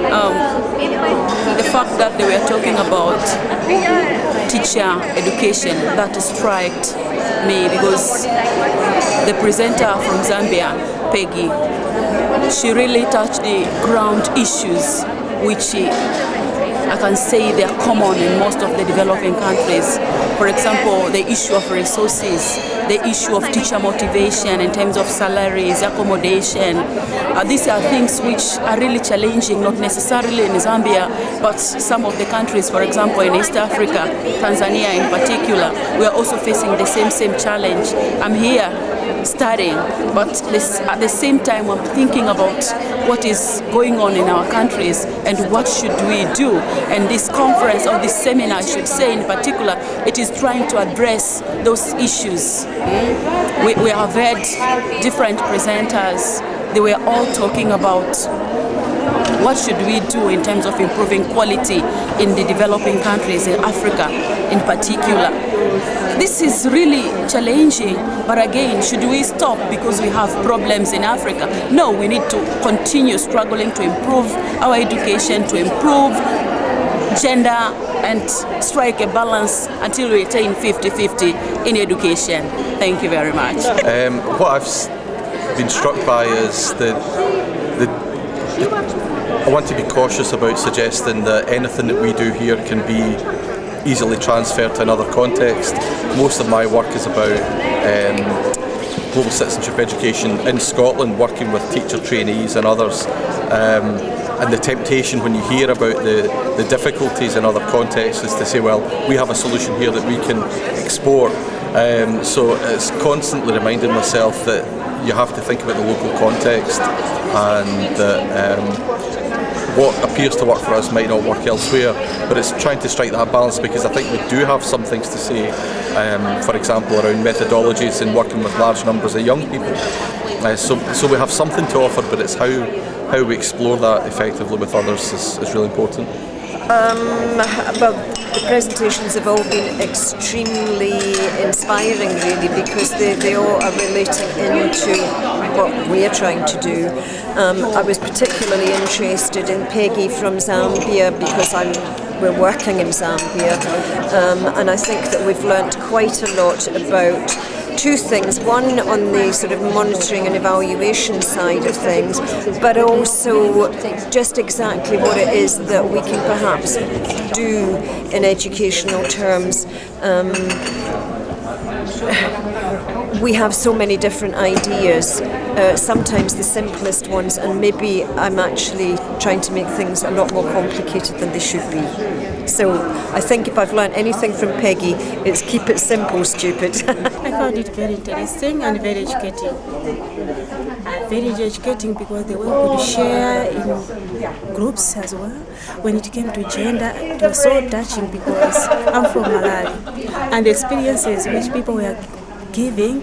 the fact that they were talking about teacher education, that struck me, because the presenter from Zambia, Peggy, she really touched the ground issues which I can say they are common in most of the developing countries. For example, the issue of resources, the issue of teacher motivation in terms of salaries, accommodation. These are things which are really challenging, not necessarily in Zambia, but some of the countries, for example, in East Africa, Tanzania in particular, we are also facing the same challenge. I'm here studying, but at the same time I'm thinking about what is going on in our countries and what should we do. And this conference, or this seminar I should say in particular, it is trying to address those issues. We have heard different presenters. They were all talking about what should we do in terms of improving quality in the developing countries in Africa in particular. This is really challenging, but again, should we stop because we have problems in Africa? No, we need to continue struggling to improve our education, to improve gender, and strike a balance until we attain 50-50 in education. Thank you very much. What I've been struck by is I want to be cautious about suggesting that anything that we do here can be easily transferred to another context. Most of my work is about global citizenship education in Scotland, working with teacher trainees and others. And the temptation when you hear about the difficulties in other contexts is to say, well, we have a solution here that we can export. So it's constantly reminding myself that you have to think about the local context, and that what appears to work for us might not work elsewhere, but it's trying to strike that balance, because I think we do have some things to say, for example, around methodologies and working with large numbers of young people. So we have something to offer, but it's how we explore that effectively with others is really important. Well, the presentations have all been extremely inspiring, really, because they all are relating into what we're trying to do. I was particularly interested in Peggy from Zambia because we're working in Zambia, and I think that we've learnt quite a lot about two things. One, on the sort of monitoring and evaluation side of things, but also just exactly what it is that we can perhaps do in educational terms. We have so many different ideas, sometimes the simplest ones, and maybe I'm actually trying to make things a lot more complicated than they should be. So I think if I've learned anything from Peggy, it's keep it simple, stupid. I found it very interesting and very educating. Very educating because they were able to share in groups as well. When it came to gender, it was so touching because I'm from Malawi, and the experiences which people were giving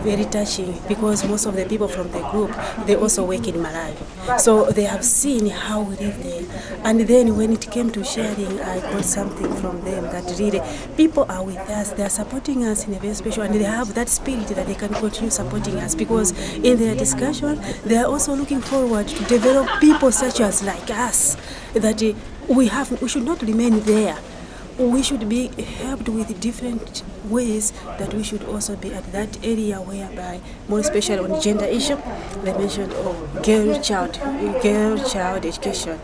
very touching, because most of the people from the group, they also work in Malawi, so they have seen how we live there. And then when it came to sharing, I got something from them that really people are with us, they are supporting us in a very special, and they have that spirit that they can continue supporting us, because in their discussion they are also looking forward to develop people such as like us, that we should not remain there. We should be helped with different ways, that we should also be at that area whereby, more especially on gender issue, they mentioned girl child education.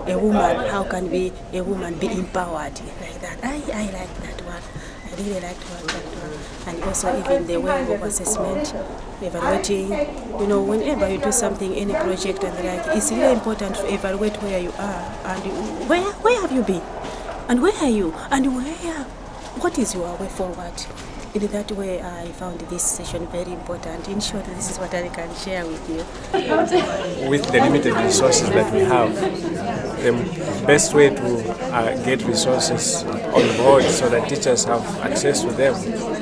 A woman, how can a woman be empowered like that? I like that one. I really liked that one. And also even the way of assessment, evaluating, whenever you do something, any project and the like, it's really important to evaluate where you are and where have you been? And where are you? And what is your way forward? In that way, I found this session very important. In short, this is what I can share with you. With the limited resources that we have, the best way to get resources on board so that teachers have access to them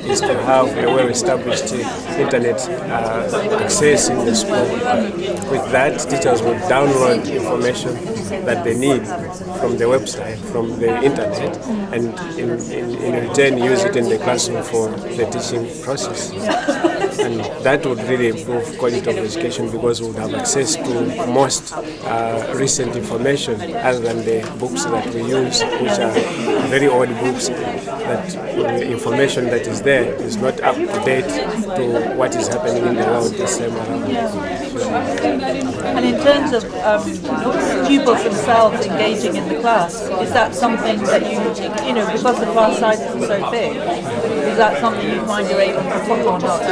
is to have a well-established internet access in the school. With that, teachers will download information that they need from the website, from the internet, and in return use it in the classroom for the teaching process. And that would really improve quality of education because we would have access to most recent information other than the books that we use, which are very old books, that the information that is there is not up to date to what is happening in the world this time around. And in terms of pupils themselves engaging in the class, is that something that you know, because the class sizes are so big, is that something you find you're able to put or not?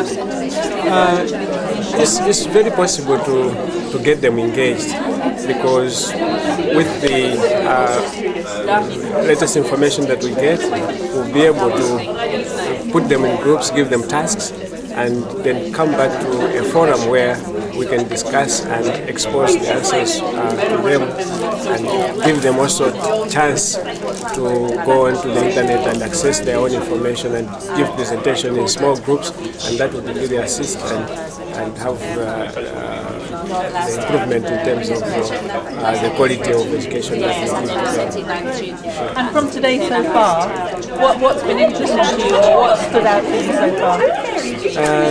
It's very possible to get them engaged because with the latest information that we get, we'll be able to put them in groups, give them tasks, and then come back to a forum where we can discuss and expose the answers to them and give them also chance to go onto the internet and access their own information and give presentation in small groups, and that would really assist and have the improvement in terms of the quality of education that we give to them. And from today so far, what's been interesting to you, or what stood out for you so far?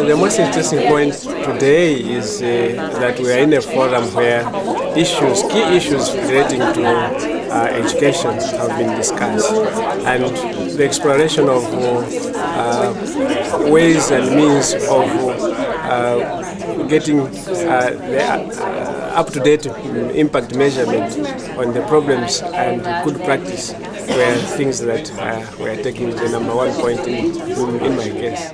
The most interesting point today is that we are in a forum where key issues relating to education have been discussed, and the exploration of ways and means of getting the up-to-date impact measurement on the problems and good practice were things that were taking the number one point in my case.